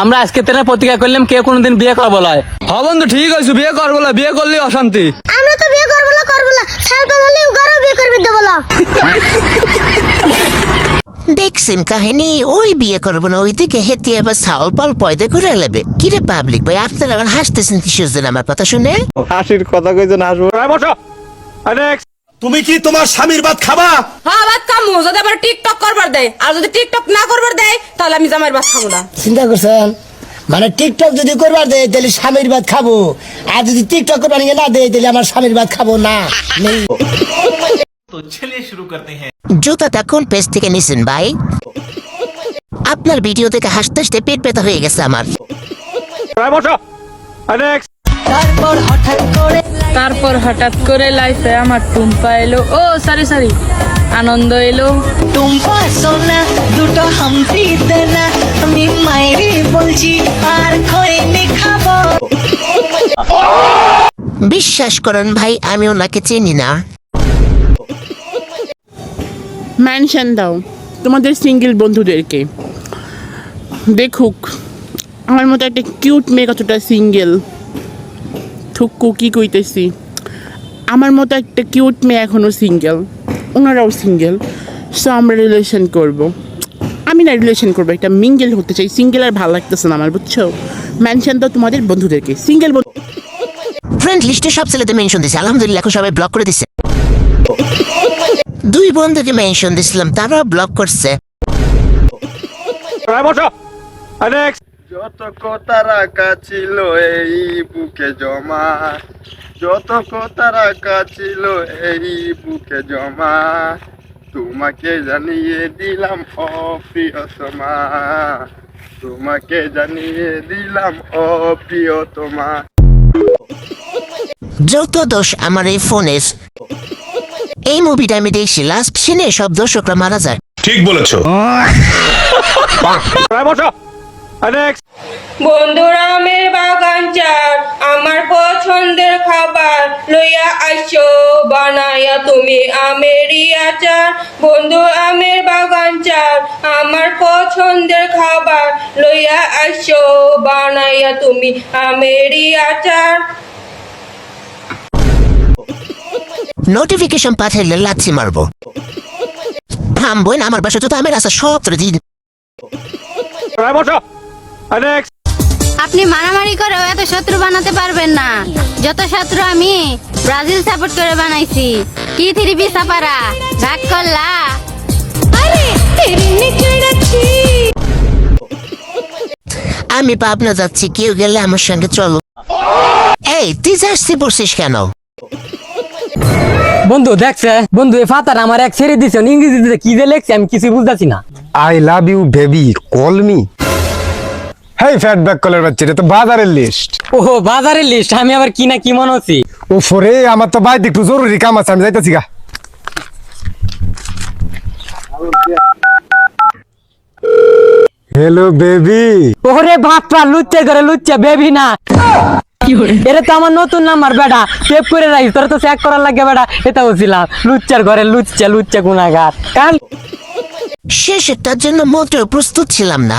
আমরা আজকে তেনা প্রতিজ্ঞা করলাম কেউ কোনোদিন বিয়ে করবো লয়। হ্যাঁ বন্ধু ঠিক আছে, বিয়ে করবো না, বিয়ে করলে অশান্তি। আমরা তো বিয়ে করবো না সালপাল হলে উগারও বিয়ে করবে দেবো না। দেখছেন কাহিনী, ওই বিয়ে করবো না ওইদিকে হেঁটে আবার সাউল পাল পয়দা করে নেবে। কিরে পাবলিক ভাই, আপনারা আবার হাসতেছেন কিসের আমার কথা শুনে? হাসির কথা কইছেন, হাসবো। তুমি কি তোমার স্বামীর ভাত খাবা? হ্যাঁ ভাত খামু, যদি আবার টিকটক করবার দেয়, আর যদি টিকটক না করবার দেয় তাহলে আমি জামাইয়ের ভাত খাবো না। চিন্তা করছেন? মানে টিকটক যদি করবার দেয় তাহলে স্বামীর ভাত খাবো, আর যদি টিকটক করবার না দেয় তাহলে আমার স্বামীর ভাত খাবো না। তো চলিয়ে শুরু করতে হ্যাঁ। জুতাটা কোন পেজ থেকে নিছেন ভাই? আপনার ভিডিও থেকে হাসতে হাসতে পেট ব্যথা হয়ে গেছে আমার। তারপর হঠাৎ করে লাইফে আমার টুম্পা এলো, ও সরি আনন্দ এলো। টুম্পা সোনা দুটো হামতি দেনা, আমি মায়েরে বলছি আর খইনি খাবো। বিশ্বাস করেন ভাই, আমি ওনাকে চিনি না। মেনশন দাও তোমাদের সিঙ্গেল বন্ধুদেরকে, দেখুক আমার মতো একটা কিউট মেয়ে কতটা সিঙ্গেল। থুকু কি কইতেছি, আমার মতো একটা কিউট মেয়ে এখনো সিঙ্গেল, ওনারাও সিঙ্গেল। সো আমরা রিলেশন করব, আমি না রিলেশন করবো, একটা মিঙ্গেল হতে চাই। সিঙ্গেল আর ভালো লাগতেছে না আমার, বুঝছো? মেনশন দাও তোমাদের বন্ধুদেরকে, সিঙ্গেল বন্ধু। ফ্রেন্ড লিস্টে সব ছেলেদের মেনশন দিছে, আলহামদুলিল্লাহ এখন সবাই ব্লক করে দিছে। দুই বন্ধুকে মেনশন দিছিলাম, তারাও ব্লক করছে। যত কথা রাখা ছিল এই বুকে জমা, যত কথা রাখা ছিল এই বুকে জমা, তোমাকে জানিয়ে দিলাম ও প্রিয়তমা, তোমাকে জানিয়ে দিলাম ও প্রিয়তমা। যত দোষ আমার এই ফোনের। এই মুভিটা আমি দেখছি, লাস্ট সিনে সব দর্শকরা মারা যায়। ঠিক বলেছো। বন্ধুরা আমের বাগান চার, আমার পছন্দের খাবার লইয়া আইসো, বানাইয়া তুমি আমেরই আচার। বন্ধু আমের বাগান চার, আমার পছন্দের খাবার লইয়া আইসো, বানাইয়া তুমি আমেরই আচার। নোটিফিকেশন পাঠাইলে লাচ্ছি মারবো। থামবই না, আমার বাসা তো আমের আশা সব দিন। আপনি মারামারি করেও এত শত্রু বানাতে পারবেন না যত শত্রু আমি ব্রাজিল সাপোর্ট করে বানাইছি। কি থ্রিপি সাপারা ভাগ করলা? আমি পাবনা যাচ্ছি, কেউ গেলে আমার সঙ্গে চলো। এই তুই জার্সি পড়ছিস কেন? বন্ধু দেখছে বন্ধু, এই ফাতার আমার এক ছেড়ে দিছে, ইংরেজিতে কি যে লেখছে আমি কিছু বুঝতেছি না। I love you baby, call me. Hey ফ্যাট ব্যাক কলের বাচ্চা, এটা তো বাজারের লিস্ট। ওহো বাজারের লিস্ট, আমি আবার কি না কি মনে হচ্ছি। ও ফরে আমার তো বাইরে একটু জরুরি কাম আছে, আমি যাইতেছি গা। Hello baby. ওরে ভাতটা লুচ্চে করে লুচ্চে বেবি না, এটা তো আমার নতুন নাম্বার বেটা, সেভ করে রাখিস, তোর তো চেক করার লাগে বেটা। এটা বলছিলাম লুচ্চার ঘরে লুচ্চা লুচ্চা গুনাগার কাল। শেষেরটার জন্য মোটেও প্রস্তুত ছিলাম না।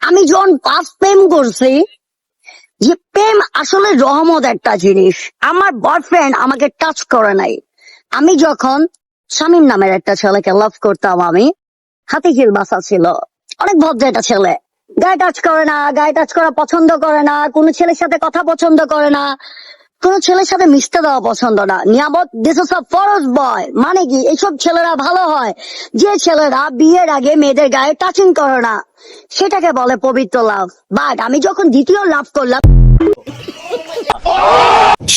আমি যখন ফার্স্ট প্রেম করছি, যে প্রেম আসলে রহমত একটা জিনিস। আমার বয়ফ্রেন্ড আমাকে টাচ করে নাই। আমি যখন শামীম নামের একটা ছেলেকে লাভ করতাম, আমি হাতিঝিল বাসা ছিল, অনেক ভদ্র একটা ছেলে, গায়ে টাচ করে না, গায়ে টাচ করা পছন্দ করে না, কোনো ছেলের সাথে কথা পছন্দ করে না, কোনো ছেলের সাথে মিশতে দেওয়া পছন্দ না। নিয়ামত দিস ইজ আ ফরজ বয়, মানে কি এইসব ছেলেরা ভালো হয় যে ছেলেরা বিয়ের আগে মেয়েদের গায়ে টাচিং করে না, সেটাকে বলে পবিত্র লাভ। বাট আমি যখন দ্বিতীয় লাভ করলাম,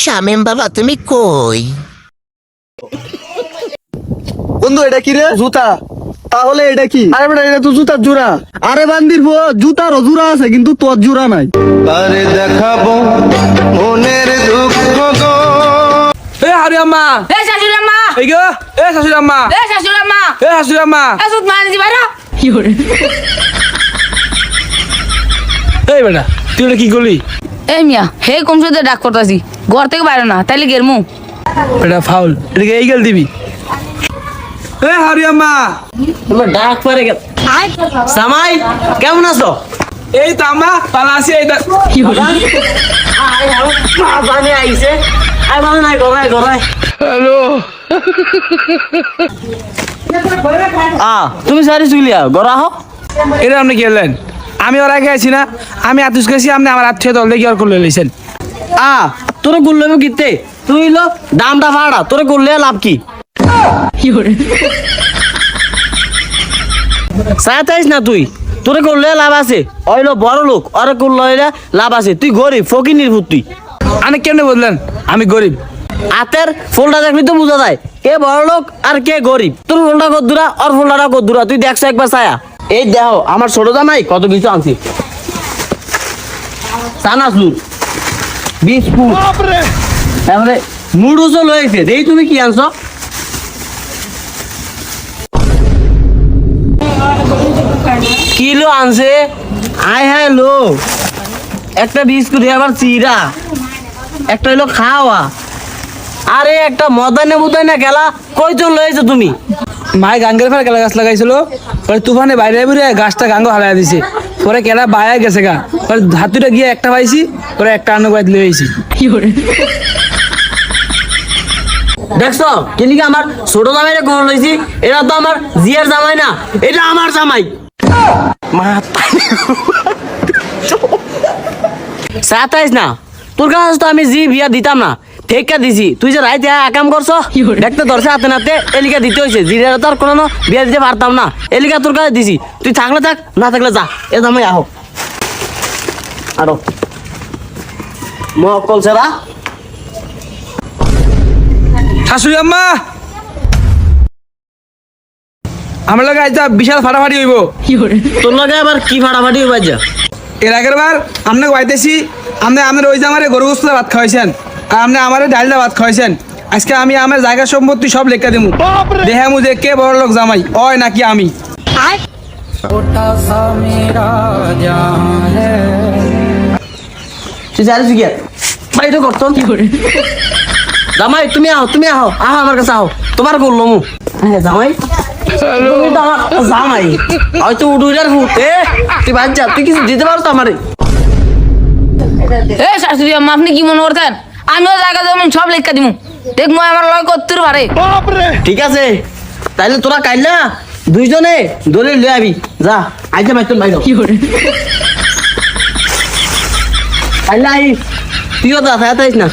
শামীম বাবা তুমি কই? বন্ধু এটা কি রে? জুতা। তাহলে এটা কি? আরে বেটা এটা তো জুতার জোড়া। আরে বান্দির জুতারও জোড়া আছে কিন্তু তোর জোড়া নাই। আরে দেখাবো মনের দুঃখ গো। এ হারি আম্মা, এ শাশুড়ি আম্মা, এই গো, এ শাশুড়ি আম্মা, এ শাশুড়ি আম্মা, এ শাশুড়ি আম্মা, এ সুত মান দিবারো কি করে? এই বেটা তুই কি করলি? এই মিয়া হে কমসুদে ডাক করতাছি, ঘর থেকে বাইরে না তাইলে গেরমু। এটা ফাউল, এটাকে এই গেল দিবি। এ হারিয়াম্মা, তোমার ডাক পরে গেল। সামাই কেমন আছো? এই তো আম্মা পালা আছি। এই কি হলো? জানে আইছে, আই মানে নাই গড়াই গড়াই। তুমি সারি চুলিয়া গড়া হো। এটা আপনি কি হলেন? আমি ওর আগে আছি না, আমি আতুস গেছি, আপনি আমার আত্মীয় দল দেখি আর করলে লইছেন। তোরে গুললে কিতে তুই লো দামটা ভাড়া তোরে গুললে লাভ কি? চাইতাইস না তুই, তোরে করলে লাভ আছে। ওইলো বড় লোক, ওরে করলে লাভ আছে। তুই গরিব ফকিনির ভূত তুই। আপনি কেমনে বললেন আমি গরিব? হাতের ফোলটা দেখলি তো বোঝা যায় কে বড় লোক আর কে গরিব। তোর ফোলটা কদ্দুরা আর ফোলটা কদ্দুরা তুই দেখছো একবার ছায়া। এই দেখো আমার ছোট জামাই কত কিছু আনছি। চানাচুর, বিস্কুট, তারপরে নুডলসও লয়েছে। দেই তুমি কি আনছো? কিলো আনছে? আয় হায় লো, একটা বিস্কুট আবার চিরা, একটা হলো খাওয়া। আরে একটা মদানে বুদানে গেলা কয়জন লয়েছো তুমি? মায় গাঙ্গের ফের কেলা গাছ লাগাইছিল, পরে তুফানে বাইরে বেরিয়ে গাছটা গাঙ্গ হারাই দিছে। পরে কেলা বায়া গেছে গা, পরে হাতুটা গিয়ে একটা পাইছি, পরে একটা আন্ন বাইত লইছি। দেখছো কিনিকে আমার ছোট জামাইরে কোন লইছি? এটা তো আমার জিয়ার জামাই না, এটা আমার জামাই। সাতাইস না, তোর কাছে তো আমি জি বিয়া দিতাম না, ঠেকা দিছি। তুই যে রাইতে আকাম করছো, দেখতে ধরছে হাতে নাতে, এলিকা দিতে হয়েছে। জিরা তো আর কোনো বিয়া দিতে পারতাম না, এলিকা তোর কাছে দিছি। তুই থাকলে থাক, না থাকলে যা। এ জামাই আহো আরো মকল সেরা। শাশুড়ি আম্মা, আমার লাগে আজ বিশাল ফাটাফাটি হইব। তোর লগে আবার কি ফাটাফাটি হইবা? যা এর আগের বার আপনাকে বাইতেছি, আপনি আপনার ওই যে আমার গরু গোস্ত ভাত খাওয়াইছেন, আর আপনি আমার ডালদা ভাত খাওয়াইছেন। আজকে আমি আমার জায়গা সম্পত্তি সব লেখা দেবো, দেখামু যে কে বড় লোক জামাই ওই নাকি আমি। তুই জানিস কি ভাই তো করতো কি করে? জামাই তুমি আহো, তুমি আহো, আহো আমার কাছে আহো, তোমার করলো মু। হ্যাঁ জামাই, তুমি তো আমার জামাই, হয়তো উডুইলার ভূত। তুই বাদ যা, তুই কিছু দিতে পারো তো আমারে? এ শাশুড়ি আম্মা আপনি কি মনে করতেন আমিও জায়গা জমিন সব লেখা দিমু? দেখ মই আমার লয় করতে পারে। ঠিক আছে, তাইলে তোরা কাইলা দুইজনে দলিল লয়ে আবি। যা আইতে বাইতে বাইরে কি করে? কাইলা আই, তুইও তো আইস না।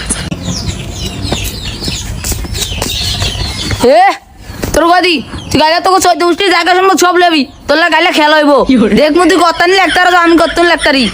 এ তোর গাদি তুই গাইলা তোকে 14 গোষ্ঠী জায়গা সম্পদ সব লেবি, তোর গাইলা খেলা হইব। দেখ মু তুই কত্তানি লেখতার, আমি কত্তানি লেখতারি।